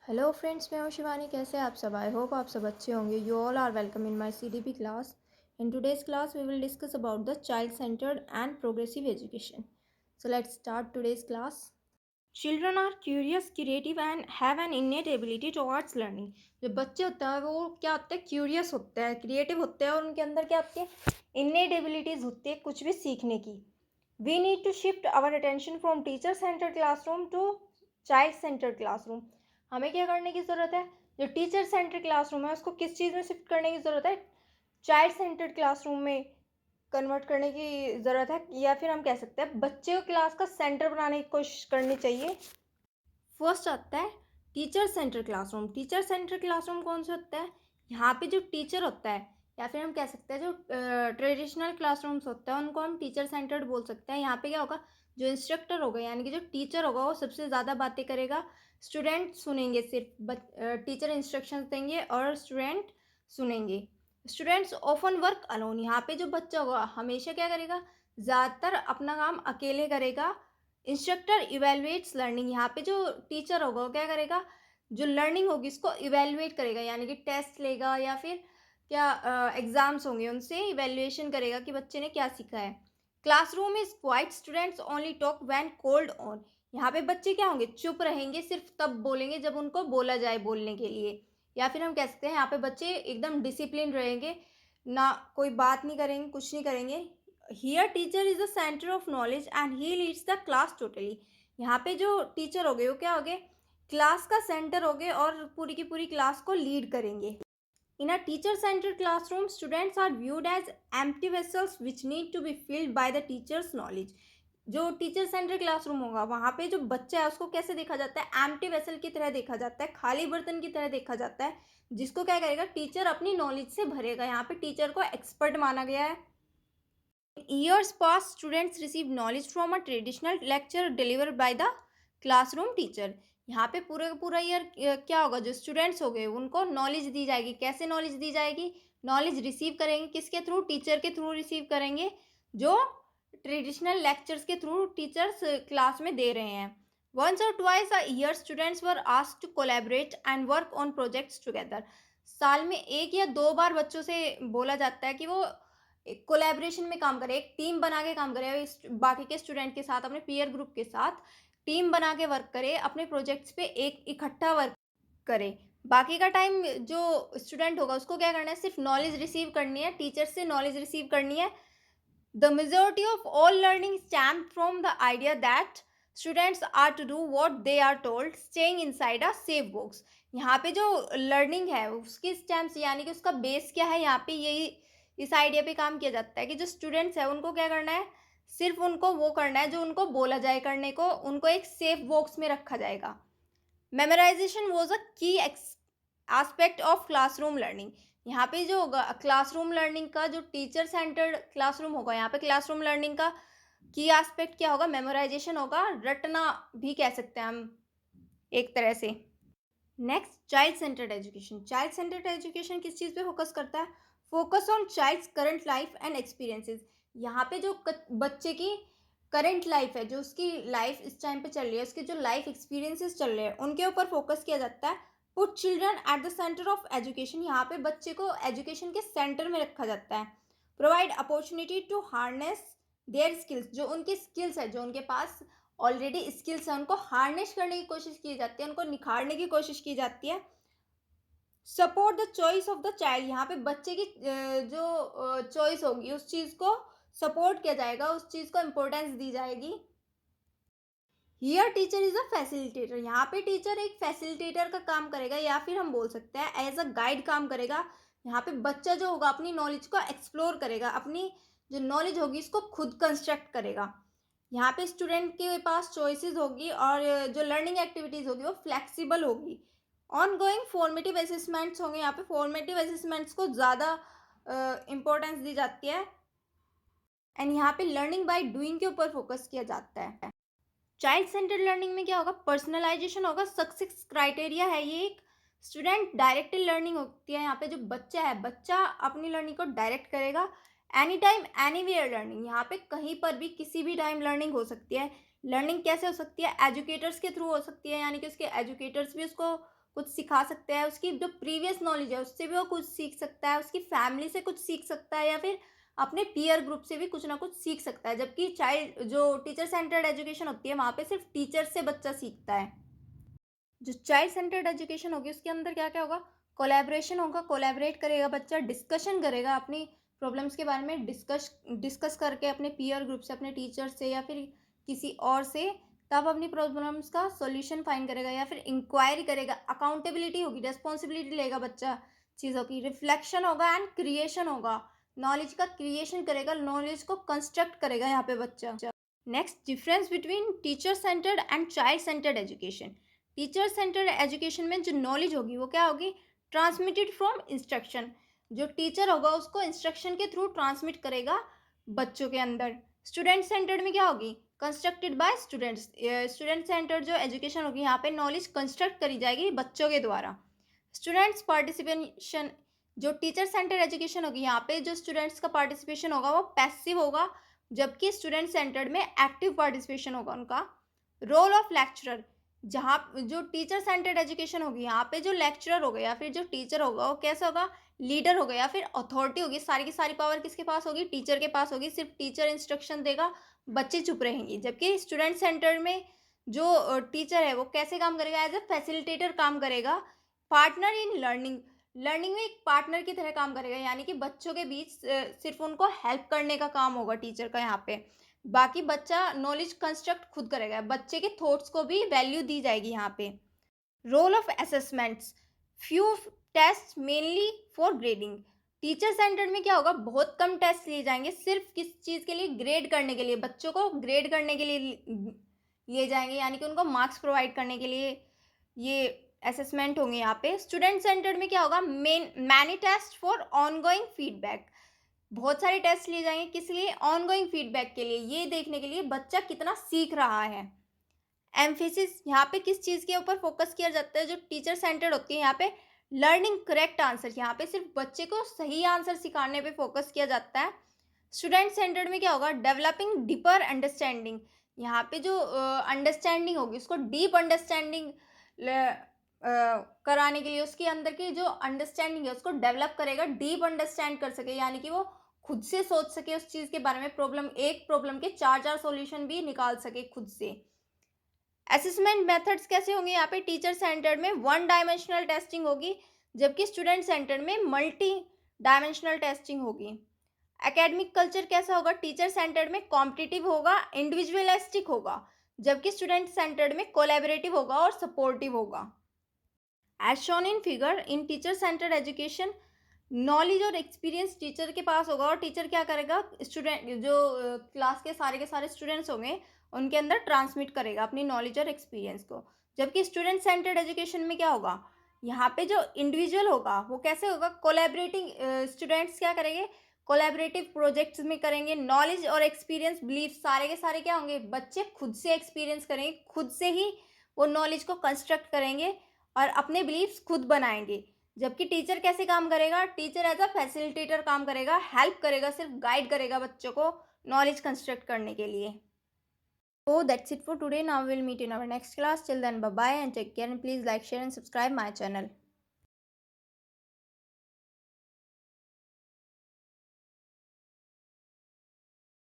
Hello friends, मैं हूँ शिवानी। कैसे हैं आप सब? आई होप आप सब अच्छे होंगे। You all are welcome in my CDP class. In today's class we will discuss about the child centred and progressive education. So let's start today's class. Children are curious, creative and have an innate ability towards learning. जो बच्चे होते हैं वो क्या होते हैं? Curious होते हैं, क्रिएटिव होते हैं और उनके अंदर क्या होती है? इनेट एबिलिटीज होती है कुछ भी सीखने की. We need to shift our attention from teacher centred classroom to child centred classroom. हमें क्या करने की ज़रूरत है? जो टीचर सेंटर्ड क्लासरूम है उसको किस चीज़ में शिफ्ट करने की ज़रूरत है? चाइल्ड सेंटर्ड क्लासरूम में कन्वर्ट करने की ज़रूरत है, या फिर हम कह सकते हैं बच्चे को क्लास का सेंटर बनाने की कोशिश करनी चाहिए. फर्स्ट आता है teacher centre classroom. Teacher centre classroom कौन सा होता है? यहाँ पे जो टीचर होता है, या फिर हम कह सकते हैं जो ट्रेडिशनल क्लासरूम्स होता है उनको हम टीचर सेंटर्ड बोल सकते हैं. यहाँ पे क्या होगा? जो इंस्ट्रक्टर होगा यानी कि जो टीचर होगा वो सबसे ज़्यादा बातें करेगा. स्टूडेंट सुनेंगे, सिर्फ टीचर इंस्ट्रक्शंस देंगे और स्टूडेंट सुनेंगे. Students often work alone. यहाँ पे जो बच्चा होगा हमेशा क्या करेगा? ज़्यादातर अपना काम अकेले करेगा. Instructor evaluates learning. यहाँ पे जो टीचर होगा वो क्या करेगा? जो लर्निंग होगी इसको इवेलुएट करेगा, यानी कि टेस्ट लेगा या फिर क्या एग्जाम्स होंगे उनसे इवेल्युएशन करेगा कि बच्चे ने क्या सीखा है. Classroom is quite, students only talk when called on. यहाँ पे बच्चे क्या होंगे? चुप रहेंगे, सिर्फ तब बोलेंगे जब उनको बोला जाए बोलने के लिए. या फिर हम कह सकते हैं यहाँ पे बच्चे एकदम डिसिप्लिन रहेंगे, ना कोई बात नहीं करेंगे, कुछ नहीं करेंगे. Here teacher is the centre of knowledge and he leads the class totally. यहाँ पे जो टीचर हो गए वो क्या हो गए? क्लास का सेंटर हो गए और पूरी की पूरी क्लास को लीड करेंगे. In a teacher centre classroom students are viewed as empty vessels which need to be filled by the teacher's knowledge. जो टीचर सेंटर क्लासरूम होगा वहाँ पे जो बच्चा है उसको कैसे देखा जाता है? एम्प्टी वेसल की तरह देखा जाता है, खाली बर्तन की तरह देखा जाता है, जिसको क्या करेगा? टीचर अपनी नॉलेज से भरेगा. यहाँ पे टीचर को एक्सपर्ट माना गया है. Years past, students receive knowledge from a traditional lecture delivered by the classroom teacher. यहाँ पे पूरे का पूरा ईयर क्या होगा? जो स्टूडेंट्स हो गए उनको नॉलेज दी जाएगी. कैसे नॉलेज दी जाएगी? नॉलेज रिसीव करेंगे किसके थ्रू? टीचर के थ्रू रिसीव करेंगे, जो ट्रेडिशनल लेक्चर्स के थ्रू टीचर्स क्लास में दे रहे हैं. Once or twice a year students were asked to collaborate and work on projects together. साल में एक या दो बार बच्चों से बोला जाता है कि वो एक कोलैबोरेशन में काम करें, एक टीम बना के काम करें, इस बाकी के स्टूडेंट के साथ, अपने पीयर ग्रुप के साथ टीम बना के वर्क करें, अपने प्रोजेक्ट्स पे एक इकट्ठा वर्क करें. बाकी का टाइम जो स्टूडेंट होगा उसको क्या करना है? सिर्फ नॉलेज रिसीव करनी है, टीचर से नॉलेज रिसीव करनी है. The majority of all learning stem from the idea that students are to do what they are told, staying inside a safe box. यहाँ पे जो लर्निंग है उसकी स्टैम्प्स यानी कि उसका बेस क्या है? यहाँ पे यही इस आइडिया पे काम किया जाता है कि जो स्टूडेंट्स है उनको क्या करना है? सिर्फ उनको वो करना है जो उनको बोला जाए करने को, उनको एक सेफ बॉक्स में रखा जाएगा. मेमोराइजेशन वॉज अ की एस्पेक्ट ऑफ क्लासरूम लर्निंग. यहाँ पे जो होगा क्लासरूम लर्निंग का, जो टीचर सेंटर्ड क्लासरूम होगा, यहाँ पे क्लासरूम लर्निंग का की एस्पेक्ट क्या होगा? मेमोराइजेशन होगा, रटना भी कह सकते हैं हम एक तरह से. Next, child centred education. Child centred education किस चीज़ पे फोकस करता है? Focus on child's current life and experiences. यहाँ पे जो बच्चे की करंट लाइफ है, जो उसकी लाइफ इस टाइम पे चल रही है, उसके जो लाइफ एक्सपीरियंसेस चल रहे हैं उनके ऊपर फोकस किया जाता है. Put children at the centre of education. यहाँ पे बच्चे को एजुकेशन के सेंटर में रखा जाता है. Provide opportunity to harness their skills. जो उनकी स्किल्स है, जो उनके पास ऑलरेडी स्किल्स हैं, उनको हार्नेस करने की कोशिश की जाती है, उनको निखारने की कोशिश की जाती है. Support the choice of the child. यहाँ पे बच्चे की जो चॉइस होगी उस चीज़ को सपोर्ट किया जाएगा, उस चीज़ को इम्पोर्टेंस दी जाएगी. Here teacher is a facilitator. यहाँ पे टीचर एक फैसिलिटेटर का काम करेगा, या फिर हम बोल सकते हैं एज अ गाइड काम करेगा. यहाँ पे बच्चा जो होगा अपनी नॉलेज को एक्सप्लोर करेगा, अपनी जो नॉलेज होगी इसको खुद कंस्ट्रक्ट करेगा. यहाँ पे स्टूडेंट के पास चॉइसेस होगी और जो लर्निंग एक्टिविटीज़ होगी वो फ्लेक्सिबल होगी. ऑन गोइंग फॉर्मेटिव असेसमेंट्स होंगे. यहाँ पे फॉर्मेटिव असेसमेंट्स को ज़्यादा इम्पोर्टेंस दी जाती है. एंड यहाँ पे लर्निंग बाय डूइंग के ऊपर फोकस किया जाता है. चाइल्ड सेंटर्ड लर्निंग में क्या होगा? पर्सनलाइजेशन होगा. सक्सेस क्राइटेरिया है ये एक. स्टूडेंट डायरेक्टेड लर्निंग होती है. यहाँ पे जो बच्चा है, बच्चा अपनी लर्निंग को डायरेक्ट करेगा. Any time anywhere learning. यहाँ पे कहीं पर भी किसी भी टाइम लर्निंग हो सकती है. लर्निंग कैसे हो सकती है? एजुकेटर्स के थ्रू हो सकती है, यानी कि उसके एजुकेटर्स भी उसको कुछ सिखा सकता है, उसकी जो प्रीवियस नॉलेज है उससे भी वो कुछ सीख सकता है, उसकी फैमिली से कुछ सीख सकता है या फिर अपने पीयर ग्रुप से भी कुछ ना कुछ सीख सकता है। जबकि चाइल्ड जो टीचर सेंटर्ड एजुकेशन होती है वहाँ पे सिर्फ टीचर से बच्चा सीखता है। जो चाइल्ड सेंटर्ड एजुकेशन होगी उसके अंदर क्या-क्या होगा? कोलैबोरेशन होगा, कोलैबोरेट करेगा बच्चा, डिस्कशन करेगा अपनी प्रॉब्लम्स के बारे में, डिस्कस डिस्कस करके अपने पीयर ग्रुप से, अपने टीचर से या फिर किसी और से, तब अपनी प्रॉब्लम्स का सॉल्यूशन फाइंड करेगा या फिर इंक्वायरी करेगा। अकाउंटेबिलिटी होगी, रिस्पॉन्सिबिलिटी लेगा बच्चा चीज़ों की, रिफ्लेक्शन होगा एंड क्रिएशन होगा। नॉलेज का क्रिएशन करेगा, नॉलेज को कंस्ट्रक्ट करेगा यहाँ पे बच्चा। Next, difference between teacher centred and child centred education. Teacher centred education में जो नॉलेज होगी वो क्या होगी? Transmitted from instruction. जो टीचर होगा उसको इंस्ट्रक्शन के थ्रू ट्रांसमिट करेगा बच्चों के अंदर। स्टूडेंट सेंटर्ड में क्या होगी? Constructed by students. Student centred जो एजुकेशन होगी यहाँ पे नॉलेज कंस्ट्रक्ट करी जाएगी बच्चों के द्वारा। Students participation. जो टीचर सेंटर्ड एजुकेशन होगी यहाँ पे जो स्टूडेंट्स का पार्टिसिपेशन होगा वो पैसिव होगा, जबकि स्टूडेंट सेंटर्ड में एक्टिव पार्टिसिपेशन होगा उनका। Role of lecturer. जहाँ जो टीचर सेंटर्ड एजुकेशन होगी यहाँ पे जो लेक्चरर होगा या फिर जो टीचर होगा वो कैसा होगा? लीडर होगा या फिर अथॉरिटी होगी। सारी की सारी पावर किसके पास होगी? टीचर के पास होगी। सिर्फ टीचर इंस्ट्रक्शन देगा, बच्चे चुप रहेंगे। जबकि स्टूडेंट सेंटर में जो टीचर है वो कैसे काम करेगा? एज ए फैसिलिटेटर काम करेगा। Partner in learning. लर्निंग में एक पार्टनर की तरह काम करेगा, यानी कि बच्चों के बीच सिर्फ उनको हेल्प करने का काम होगा टीचर का यहाँ पे। बाकी बच्चा नॉलेज कंस्ट्रक्ट खुद करेगा, बच्चे के थॉट्स को भी वैल्यू दी जाएगी यहाँ पे। Role of assessments. Few test mainly for grading. Teacher centred में क्या होगा? बहुत कम टेस्ट लिए जाएंगे, सिर्फ किस चीज़ के लिए? ग्रेड करने के लिए, बच्चों को ग्रेड करने के लिए लिए जाएंगे, यानी कि उनको मार्क्स प्रोवाइड करने के लिए ये असेसमेंट होंगे यहाँ पे। स्टूडेंट सेंटर्ड में क्या होगा? Many test for ongoing feedback. बहुत सारे टेस्ट लिए जाएंगे, किस लिए? ऑनगोइंग फीडबैक के लिए, ये देखने के लिए बच्चा कितना सीख रहा है। एम्फेसिस, यहाँ पे किस चीज़ के ऊपर फोकस किया जाता है? जो टीचर सेंटर्ड होती है यहाँ पे लर्निंग करेक्ट आंसर, यहाँ पे सिर्फ बच्चे को सही आंसर सिखाने पे फोकस किया जाता है। स्टूडेंट सेंटर्ड में क्या होगा? Developing deeper understanding. यहाँ पे जो अंडरस्टैंडिंग होगी उसको डीप अंडरस्टैंडिंग कराने के लिए, उसके अंदर की जो अंडरस्टैंडिंग है उसको डेवलप करेगा, डीप अंडरस्टैंड कर सके, यानी कि वो खुद से सोच सके उस चीज़ के बारे में, एक प्रॉब्लम के चार चार सॉल्यूशन भी निकाल सके खुद से। असेसमेंट मेथड्स कैसे होंगे? यहाँ पे टीचर सेंटर्ड में वन डायमेंशनल टेस्टिंग होगी, जबकि स्टूडेंट सेंटर्ड में मल्टी डायमेंशनल टेस्टिंग होगी। एकेडमिक कल्चर कैसा होगा? टीचर सेंटर्ड में कॉम्पिटिटिव होगा, इंडिविजुअलिस्टिक होगा, जबकि स्टूडेंट सेंटर्ड में कोलैबोरेटिव होगा और सपोर्टिव होगा। As shown in figure, in teacher centred education knowledge और एक्सपीरियंस टीचर के पास होगा, और टीचर क्या करेगा? स्टूडेंट जो क्लास के सारे स्टूडेंट्स होंगे उनके अंदर ट्रांसमिट करेगा अपनी नॉलेज और एक्सपीरियंस को। जबकि स्टूडेंट सेंटर्ड एजुकेशन में क्या होगा? यहाँ पे जो इंडिविजुअल होगा वो कैसे होगा? कोलैबोरेटिंग। स्टूडेंट्स क्या करेंगे? कोलैबोरेटिव प्रोजेक्ट्स में करेंगे। नॉलेज और एक्सपीरियंस बिलीफ सारे के सारे क्या होंगे? बच्चे खुद से एक्सपीरियंस करेंगे, खुद से ही वो नॉलेज को कंस्ट्रक्ट करेंगे और अपने बिलीफ्स खुद बनाएंगे। जबकि टीचर कैसे काम करेगा? टीचर एज अ फैसिलिटेटर काम करेगा, हेल्प करेगा, सिर्फ गाइड करेगा बच्चों को नॉलेज कंस्ट्रक्ट करने के लिए। So that's it for today. Now we'll meet in our next class. Till then, bye bye and take care, and please like, share and subscribe my channel.